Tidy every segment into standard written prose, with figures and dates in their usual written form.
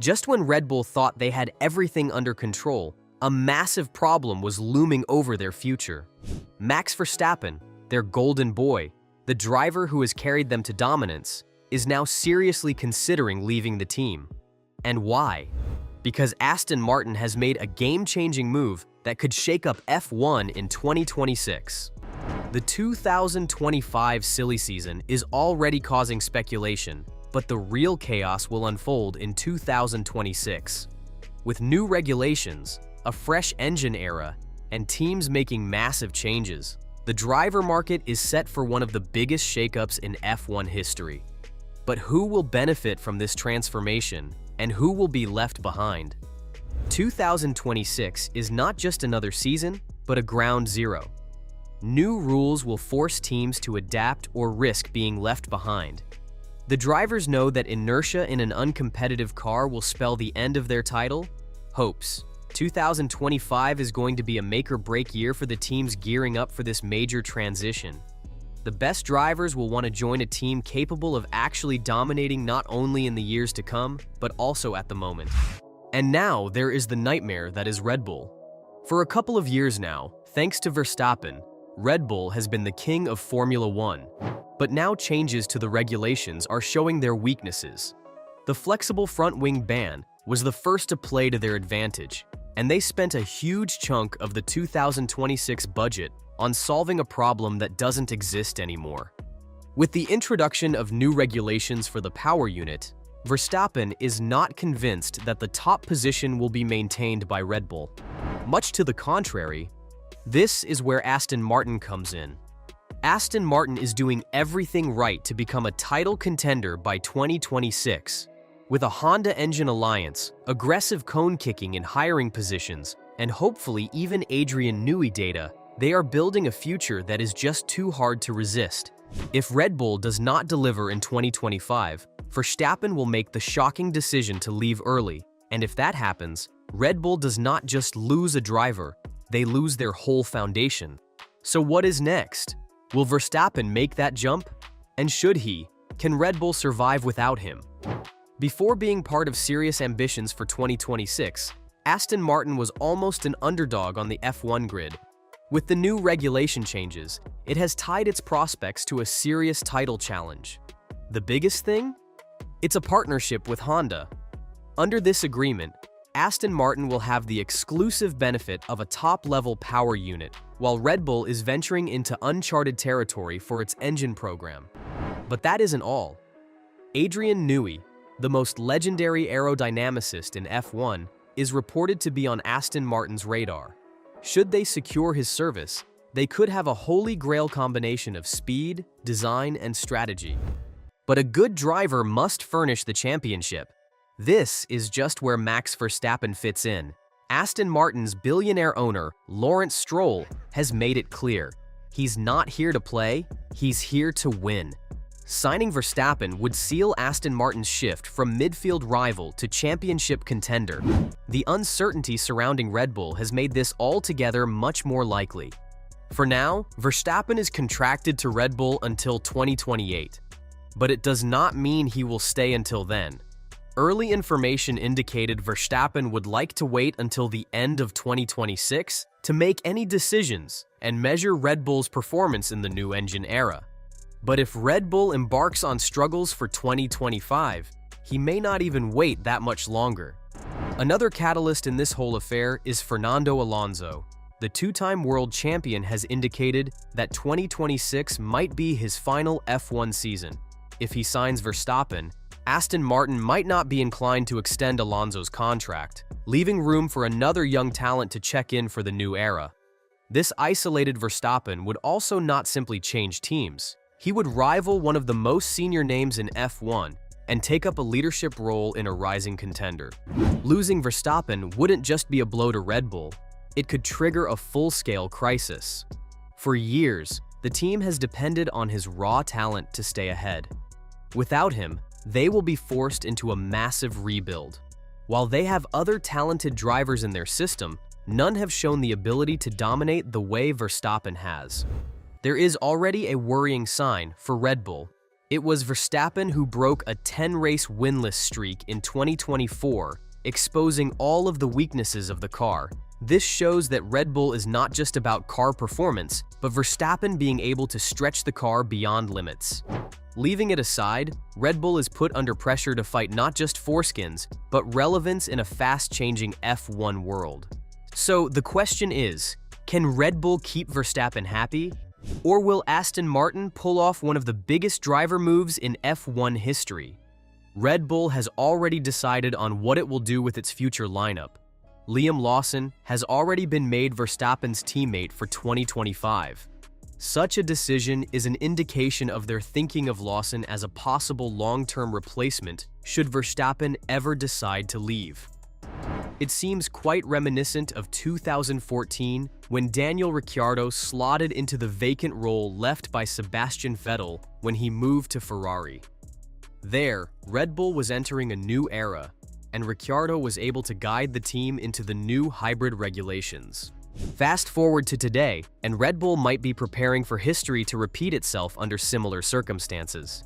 Just when Red Bull thought they had everything under control, a massive problem was looming over their future. Max Verstappen, their golden boy, the driver who has carried them to dominance, is now seriously considering leaving the team. And why? Because Aston Martin has made a game-changing move that could shake up F1 in 2026. The 2025 silly season is already causing speculation, but the real chaos will unfold in 2026. With new regulations, a fresh engine era, and teams making massive changes, the driver market is set for one of the biggest shakeups in F1 history. But who will benefit from this transformation, and who will be left behind? 2026 is not just another season, but a ground zero. New rules will force teams to adapt or risk being left behind. The drivers know that inertia in an uncompetitive car will spell the end of their title hopes. 2025 is going to be a make-or-break year for the teams gearing up for this major transition. The best drivers will want to join a team capable of actually dominating not only in the years to come, but also at the moment. And now there is the nightmare that is Red Bull. For a couple of years now, thanks to Verstappen, Red Bull has been the king of Formula One. But now changes to the regulations are showing their weaknesses. The flexible front-wing ban was the first to play to their advantage, and they spent a huge chunk of the 2026 budget on solving a problem that doesn't exist anymore. With the introduction of new regulations for the power unit, Verstappen is not convinced that the top position will be maintained by Red Bull. Much to the contrary, this is where Aston Martin comes in. Aston Martin is doing everything right to become a title contender by 2026. With a Honda engine alliance, aggressive cone kicking in hiring positions, and hopefully even Adrian Newey data, they are building a future that is just too hard to resist. If Red Bull does not deliver in 2025, Verstappen will make the shocking decision to leave early, and if that happens, Red Bull does not just lose a driver, they lose their whole foundation. So what is next? Will Verstappen make that jump? And should he? Can Red Bull survive without him? Before being part of serious ambitions for 2026, Aston Martin was almost an underdog on the F1 grid. With the new regulation changes, it has tied its prospects to a serious title challenge. The biggest thing? It's a partnership with Honda. Under this agreement, Aston Martin will have the exclusive benefit of a top-level power unit, while Red Bull is venturing into uncharted territory for its engine program. But that isn't all. Adrian Newey, the most legendary aerodynamicist in F1, is reported to be on Aston Martin's radar. Should they secure his service, they could have a holy grail combination of speed, design, and strategy. But a good driver must furnish the championship. This is just where Max Verstappen fits in. Aston Martin's billionaire owner, Lawrence Stroll, has made it clear. He's not here to play, he's here to win. Signing Verstappen would seal Aston Martin's shift from midfield rival to championship contender. The uncertainty surrounding Red Bull has made this altogether much more likely. For now, Verstappen is contracted to Red Bull until 2028. But it does not mean he will stay until then. Early information indicated Verstappen would like to wait until the end of 2026 to make any decisions and measure Red Bull's performance in the new engine era. But if Red Bull embarks on struggles for 2025, he may not even wait that much longer. Another catalyst in this whole affair is Fernando Alonso. The two-time world champion has indicated that 2026 might be his final F1 season. If he signs Verstappen, Aston Martin might not be inclined to extend Alonso's contract, leaving room for another young talent to check in for the new era. This isolated Verstappen would also not simply change teams. He would rival one of the most senior names in F1 and take up a leadership role in a rising contender. Losing Verstappen wouldn't just be a blow to Red Bull, it could trigger a full-scale crisis. For years, the team has depended on his raw talent to stay ahead. Without him, they will be forced into a massive rebuild. While they have other talented drivers in their system, none have shown the ability to dominate the way Verstappen has. There is already a worrying sign for Red Bull. It was Verstappen who broke a 10-race winless streak in 2024, exposing all of the weaknesses of the car. This shows that Red Bull is not just about car performance, but Verstappen being able to stretch the car beyond limits. Leaving it aside, Red Bull is put under pressure to fight not just foreskins, but relevance in a fast-changing F1 world. So the question is, can Red Bull keep Verstappen happy? Or will Aston Martin pull off one of the biggest driver moves in F1 history? Red Bull has already decided on what it will do with its future lineup. Liam Lawson has already been made Verstappen's teammate for 2025. Such a decision is an indication of their thinking of Lawson as a possible long-term replacement should Verstappen ever decide to leave. It seems quite reminiscent of 2014 when Daniel Ricciardo slotted into the vacant role left by Sebastian Vettel when he moved to Ferrari. There, Red Bull was entering a new era, and Ricciardo was able to guide the team into the new hybrid regulations. Fast forward to today, and Red Bull might be preparing for history to repeat itself under similar circumstances.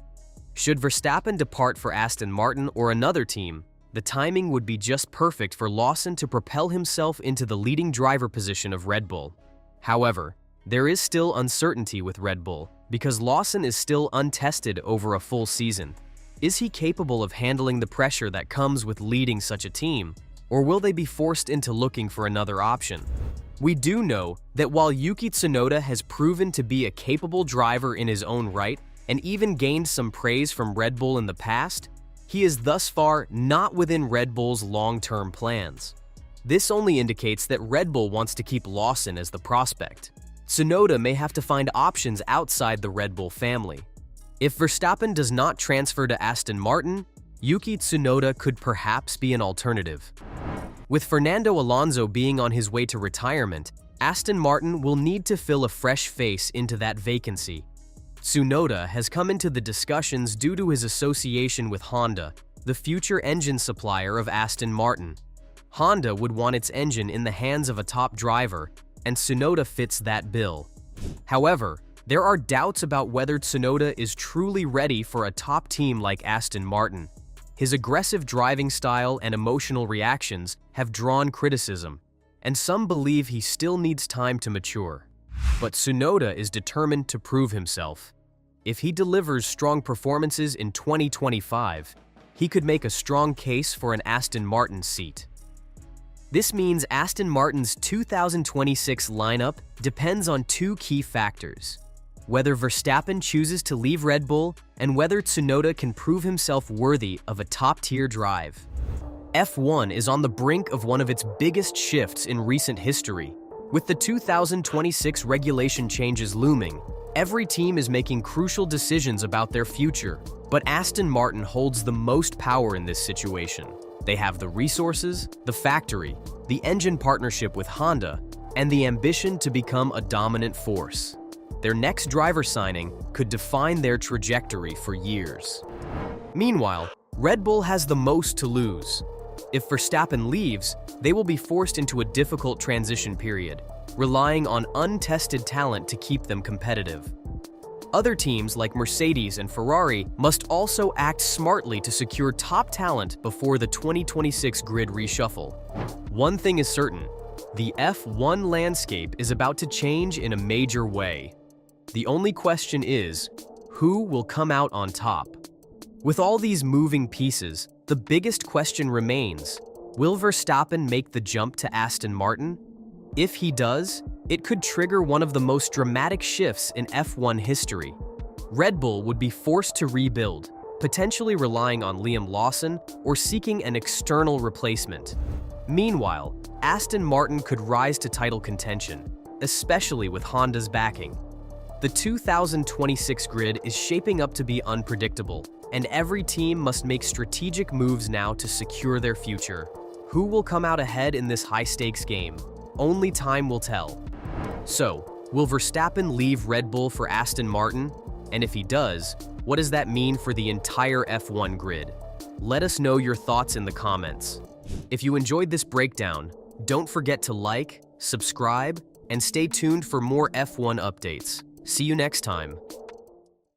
Should Verstappen depart for Aston Martin or another team, the timing would be just perfect for Lawson to propel himself into the leading driver position of Red Bull. However, there is still uncertainty with Red Bull because Lawson is still untested over a full season. Is he capable of handling the pressure that comes with leading such a team, or will they be forced into looking for another option? We do know that while Yuki Tsunoda has proven to be a capable driver in his own right and even gained some praise from Red Bull in the past, he is thus far not within Red Bull's long-term plans. This only indicates that Red Bull wants to keep Lawson as the prospect. Tsunoda may have to find options outside the Red Bull family. If Verstappen does not transfer to Aston Martin, Yuki Tsunoda could perhaps be an alternative. With Fernando Alonso being on his way to retirement, Aston Martin will need to fill a fresh face into that vacancy. Tsunoda has come into the discussions due to his association with Honda, the future engine supplier of Aston Martin. Honda would want its engine in the hands of a top driver, and Tsunoda fits that bill. However, there are doubts about whether Tsunoda is truly ready for a top team like Aston Martin. His aggressive driving style and emotional reactions have drawn criticism, and some believe he still needs time to mature. But Tsunoda is determined to prove himself. If he delivers strong performances in 2025, he could make a strong case for an Aston Martin seat. This means Aston Martin's 2026 lineup depends on two key factors: whether Verstappen chooses to leave Red Bull and whether Tsunoda can prove himself worthy of a top-tier drive. F1 is on the brink of one of its biggest shifts in recent history. With the 2026 regulation changes looming, every team is making crucial decisions about their future, but Aston Martin holds the most power in this situation. They have the resources, the factory, the engine partnership with Honda, and the ambition to become a dominant force. Their next driver signing could define their trajectory for years. Meanwhile, Red Bull has the most to lose. If Verstappen leaves, they will be forced into a difficult transition period, relying on untested talent to keep them competitive. Other teams like Mercedes and Ferrari must also act smartly to secure top talent before the 2026 grid reshuffle. One thing is certain: the F1 landscape is about to change in a major way. The only question is, who will come out on top? With all these moving pieces, the biggest question remains: will Verstappen make the jump to Aston Martin? If he does, it could trigger one of the most dramatic shifts in F1 history. Red Bull would be forced to rebuild, potentially relying on Liam Lawson or seeking an external replacement. Meanwhile, Aston Martin could rise to title contention, especially with Honda's backing. The 2026 grid is shaping up to be unpredictable, and every team must make strategic moves now to secure their future. Who will come out ahead in this high-stakes game? Only time will tell. So, will Verstappen leave Red Bull for Aston Martin? And if he does, what does that mean for the entire F1 grid? Let us know your thoughts in the comments. If you enjoyed this breakdown, don't forget to like, subscribe, and stay tuned for more F1 updates. See you next time.